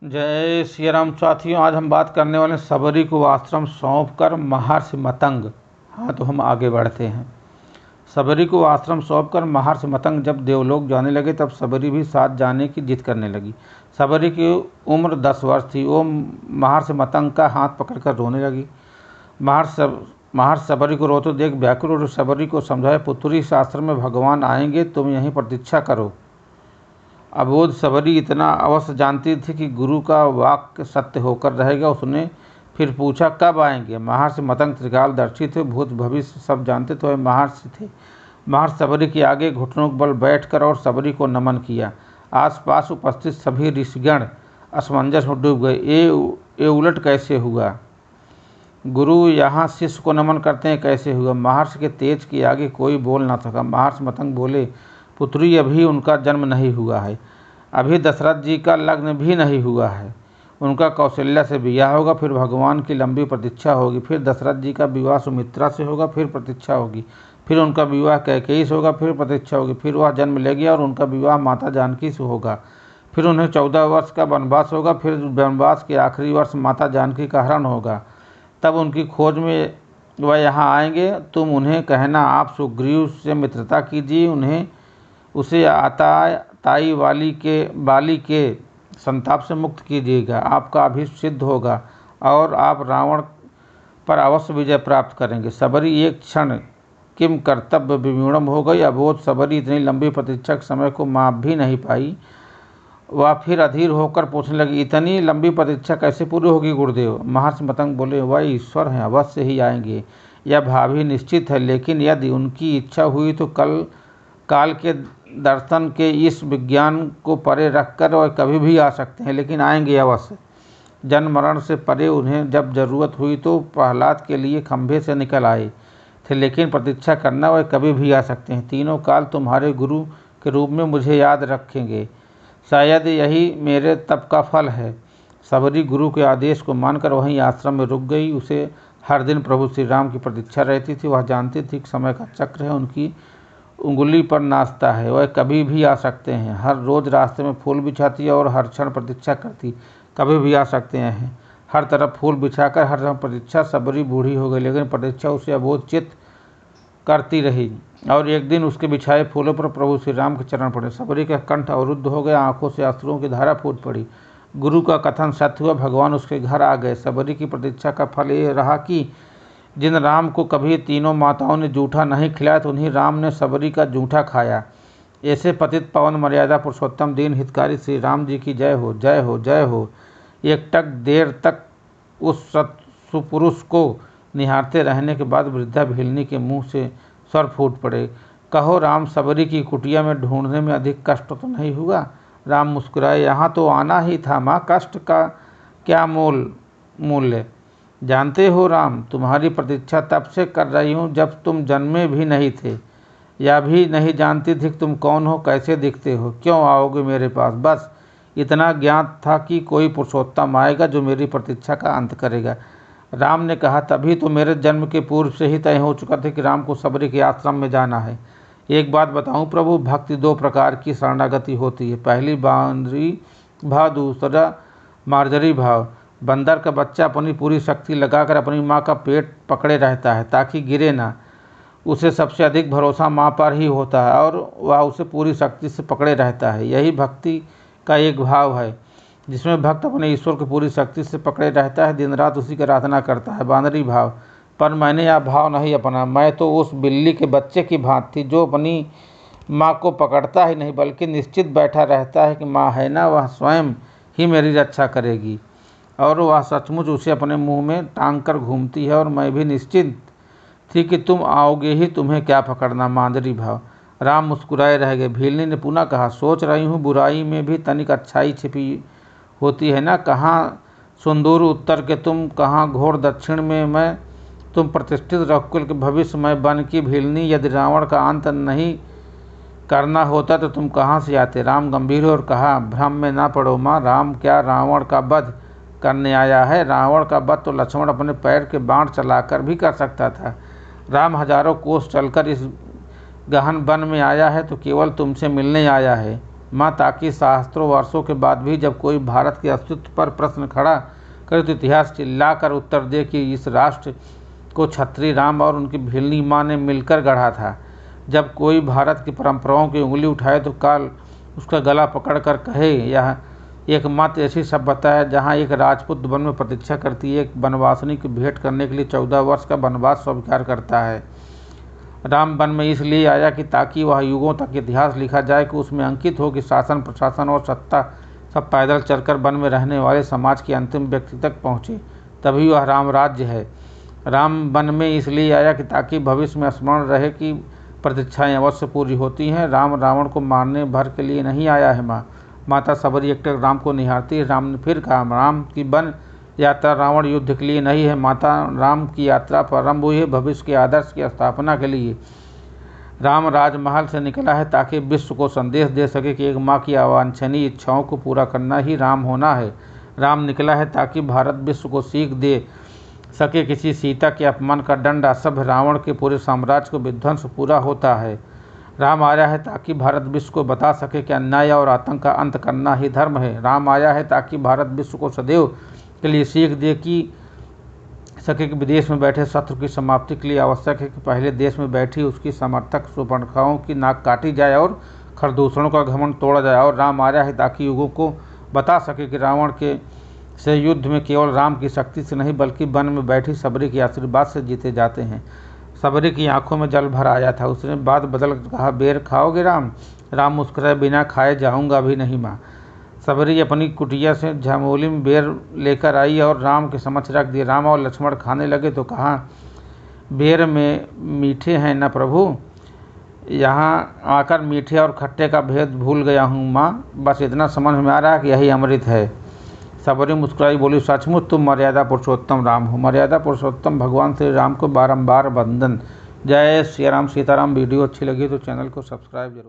जय श्री राम साथियों, आज हम बात करने वाले हैं सबरी को आश्रम सौंपकर महर्षि मतंग। हाँ, तो हम आगे बढ़ते हैं। सबरी को आश्रम सौंपकर महर्षि मतंग जब देवलोक जाने लगे तब सबरी भी साथ जाने की जिद करने लगी। सबरी की उम्र 10 वर्ष थी। वो महर्षि मतंग का हाथ पकड़कर रोने लगी। महर्षि सबरी को रोते देख व्याकुल और सबरी को समझाए, पुत्री इस आश्रम में भगवान आएंगे, तुम यहीं प्रतीक्षा करो। अबोध सबरी इतना अवश्य जानती थी कि गुरु का वाक्य सत्य होकर रहेगा। उसने फिर पूछा, कब आएंगे? महर्षि मतंग त्रिकालदर्शी थे, भूत भविष्य सब जानते, तो वह महर्षि थे। महर्षि सबरी के आगे घुटनों के बल बैठकर और सबरी को नमन किया। आसपास उपस्थित सभी ऋषिगण असमंजस में डूब गए। ये उलट कैसे हुआ? गुरु यहाँ शिष्य को नमन करते हैं, कैसे हुआ? महर्षि के तेज के आगे कोई बोल न सका। महर्षि मतंग बोले, पुत्री, अभी उनका जन्म नहीं हुआ है, अभी दशरथ जी का लग्न भी नहीं हुआ है। उनका कौशल्या से विवाह होगा, फिर भगवान की लंबी प्रतीक्षा होगी, फिर दशरथ जी का विवाह सुमित्रा से होगा, फिर प्रतीक्षा होगी, फिर उनका विवाह कैकेयी से होगा, फिर प्रतीक्षा होगी, फिर वह जन्म लेगी और उनका विवाह माता जानकी से होगा, फिर उन्हें 14 वर्ष का वनवास होगा, फिर वनवास के आखिरी वर्ष माता जानकी का हरण होगा। तब उनकी खोज में वह यहाँ आएंगे। तुम उन्हें कहना, आप सुग्रीव से मित्रता कीजिए, उसे ताई बाली के संताप से मुक्त कीजिएगा। आपका अभीष्ट सिद्ध होगा और आप रावण पर अवश्य विजय प्राप्त करेंगे। सबरी एक क्षण किम कर्तव्य विमूढ़ हो गई। अबोध सबरी इतनी लंबी प्रतीक्षा के समय को माप भी नहीं पाई। वह फिर अधीर होकर पूछने लगी, इतनी लंबी प्रतीक्षा कैसे पूरी होगी गुरुदेव? महर्षि मतंग बोले, वह ईश्वर हैं, अवश्य ही आएंगे, यह भावी निश्चित है, लेकिन यदि उनकी इच्छा हुई तो काल के दर्शन के इस विज्ञान को परे रखकर वह कभी भी आ सकते हैं, लेकिन आएंगे अवश्य। जन्म मरण से परे उन्हें जब जरूरत हुई तो प्रहलाद के लिए खंभे से निकल आए थे, लेकिन प्रतीक्षा करना वह कभी भी आ सकते हैं। तीनों काल तुम्हारे गुरु के रूप में मुझे याद रखेंगे, शायद यही मेरे तप का फल है। सबरी गुरु के आदेश को मानकर वहीं आश्रम में रुक गई। उसे हर दिन प्रभु श्री राम की प्रतीक्षा रहती थी। वह जानती थी कि समय का चक्र है, उनकी उंगली पर नाचता है, वह कभी भी आ सकते हैं। हर रोज़ रास्ते में फूल बिछाती और हर क्षण प्रतीक्षा करती, कभी भी आ सकते हैं। हर तरफ फूल बिछाकर हर क्षण प्रतीक्षा। सबरी बूढ़ी हो गई, लेकिन प्रतीक्षा उसे अबोध चित्त करती रही। और एक दिन उसके बिछाए फूलों पर प्रभु श्री राम के चरण पड़े। सबरी का कंठ अवरुद्ध हो गया, आंखों से अश्रुओं की धारा फूट पड़ी। गुरु का कथन सत्य हुआ, भगवान उसके घर आ गए। सबरी की प्रतीक्षा का फल ये रहा कि जिन राम को कभी तीनों माताओं ने जूठा नहीं खिलाया, तो उन्हीं राम ने सबरी का जूठा खाया। ऐसे पतित पावन मर्यादा पुरुषोत्तम दीन हितकारी श्री राम जी की जय हो, जय हो, जय हो। एक टक देर तक उस सुपुरुष को निहारते रहने के बाद वृद्धा भिलनी के मुंह से स्वर फूट पड़े, कहो राम, सबरी की कुटिया में ढूंढने में अधिक कष्ट तो नहीं हुआ? राम मुस्कुराए, यहाँ तो आना ही था माँ, कष्ट का क्या मूल्य? जानते हो राम, तुम्हारी प्रतीक्षा तब से कर रही हूँ जब तुम जन्मे भी नहीं थे, या भी नहीं जानती थी कि तुम कौन हो, कैसे दिखते हो, क्यों आओगे मेरे पास। बस इतना ज्ञात था कि कोई पुरुषोत्तम आएगा जो मेरी प्रतीक्षा का अंत करेगा। राम ने कहा, तभी तो मेरे जन्म के पूर्व से ही तय हो चुका था कि राम को सबरी के आश्रम में जाना है। एक बात बताऊं प्रभु, भक्ति 2 प्रकार की शरणागति होती है। पहली बांदरी भाव, दूसरा मार्जरी भाव। बंदर का बच्चा अपनी पूरी शक्ति लगाकर अपनी माँ का पेट पकड़े रहता है ताकि गिरे ना। उसे सबसे अधिक भरोसा माँ पर ही होता है और वह उसे पूरी शक्ति से पकड़े रहता है। यही भक्ति का एक भाव है जिसमें भक्त अपने ईश्वर को पूरी शक्ति से पकड़े रहता है, दिन रात उसी की आराधना करता है। बांदरी भाव। पर मैंने यह भाव नहीं अपना। मैं तो उस बिल्ली के बच्चे की भांति थी जो अपनी माँ को पकड़ता ही नहीं बल्कि निश्चित बैठा रहता है कि माँ है ना, वह स्वयं ही मेरी रक्षा करेगी, और वह सचमुच उसे अपने मुंह में टांग कर घूमती है। और मैं भी निश्चित थी कि तुम आओगे ही, तुम्हें क्या पकड़ना। मांदरी भाव। राम मुस्कुराए रह गए। भीलनी ने पुनः कहा, सोच रही हूँ बुराई में भी तनिक अच्छाई छिपी होती है ना। कहाँ सुंदूर उत्तर के तुम, कहाँ घोर दक्षिण में मैं। तुम प्रतिष्ठित रघुकुल के भविष्य में बन की भीलनी, यदि रावण का अंत नहीं करना होता तो तुम कहाँ से आते? राम गंभीर और कहा, भ्रम में ना पड़ो माँ, राम क्या रावण का वध करने आया है? रावण का वध तो लक्ष्मण अपने पैर के बाण चलाकर भी कर सकता था। राम हजारों कोस चलकर इस गहन वन में आया है तो केवल तुमसे मिलने आया है। माँ, ताकि सहस्त्रों वर्षों के बाद भी जब कोई भारत के अस्तित्व पर प्रश्न खड़ा करे तो इतिहास चिल्लाकर उत्तर दे कि इस राष्ट्र को क्षत्रिय राम और उनकी भिल्ली माँ ने मिलकर गढ़ा था। जब कोई भारत की परंपराओं की उंगली उठाए तो काल उसका गला पकड़कर कहे, यह एकमात्र ऐसी सभ्यता है जहाँ एक राजपूत वन में प्रतीक्षा करती है, एक वनवासिनी की भेंट करने के लिए 14 वर्ष का वनवास स्वीकार करता है। राम वन में इसलिए आया कि ताकि वह युगों तक इतिहास लिखा जाए कि उसमें अंकित हो कि शासन, प्रशासन और सत्ता सब पैदल चलकर वन में रहने वाले समाज के अंतिम व्यक्ति तक पहुँचे, तभी वह राम राज्य है। राम वन में इसलिए आया कि ताकि भविष्य में स्मरण रहे कि प्रतीक्षाएं अवश्य पूरी होती हैं। राम रावण को मारने भर के लिए नहीं आया है। माता सबरी एकटक राम को निहारती है। राम ने फिर कहा, राम की वन यात्रा रावण युद्ध के लिए नहीं है। माता राम की यात्रा प्रारंभ हुई है भविष्य के आदर्श की स्थापना के लिए। राम राजमहल से निकला है ताकि विश्व को संदेश दे सके कि एक माँ की अवांछनीय इच्छाओं को पूरा करना ही राम होना है। राम निकला है ताकि भारत विश्व को सीख दे सके किसी सीता के अपमान का दंड असभ्य रावण के पूरे साम्राज्य को विध्वंस पूरा होता है। राम आया है ताकि भारत विश्व को बता सके कि अन्याय और आतंक का अंत करना ही धर्म है। राम आया है ताकि भारत विश्व को सदैव के लिए सीख दे कि सके कि विदेश में बैठे शत्रु की समाप्ति के लिए आवश्यक है कि पहले देश में बैठी उसकी समर्थक शूर्पणखाओं की नाक काटी जाए और खरदूषणों का घमंड तोड़ा जाए। और राम आया है ताकि युगों को बता सके कि रावण के से युद्ध में केवल राम की शक्ति से नहीं बल्कि वन में बैठी सबरी के आशीर्वाद से जीते जाते हैं। सबरी की आंखों में जल भर आया था। उसने बात बदल कहा, बेर खाओगे राम? राम मुस्कुराए, बिना खाए जाऊंगा भी नहीं माँ। सबरी अपनी कुटिया से झमोली में बेर लेकर आई और राम के समक्ष रख दिए। राम और लक्ष्मण खाने लगे तो कहा, बेर में मीठे हैं न प्रभु? यहाँ आकर मीठे और खट्टे का भेद भूल गया हूँ माँ, बस इतना समझ में आ रहा है कि यही अमृत है। सबरी मुस्कुराई, बोली, सचमुच तुम मर्यादा पुरुषोत्तम राम हो। मर्यादा पुरुषोत्तम भगवान श्री राम को बारंबार वंदन। जय श्री राम, सीताराम। वीडियो अच्छी लगी तो चैनल को सब्सक्राइब जरूर।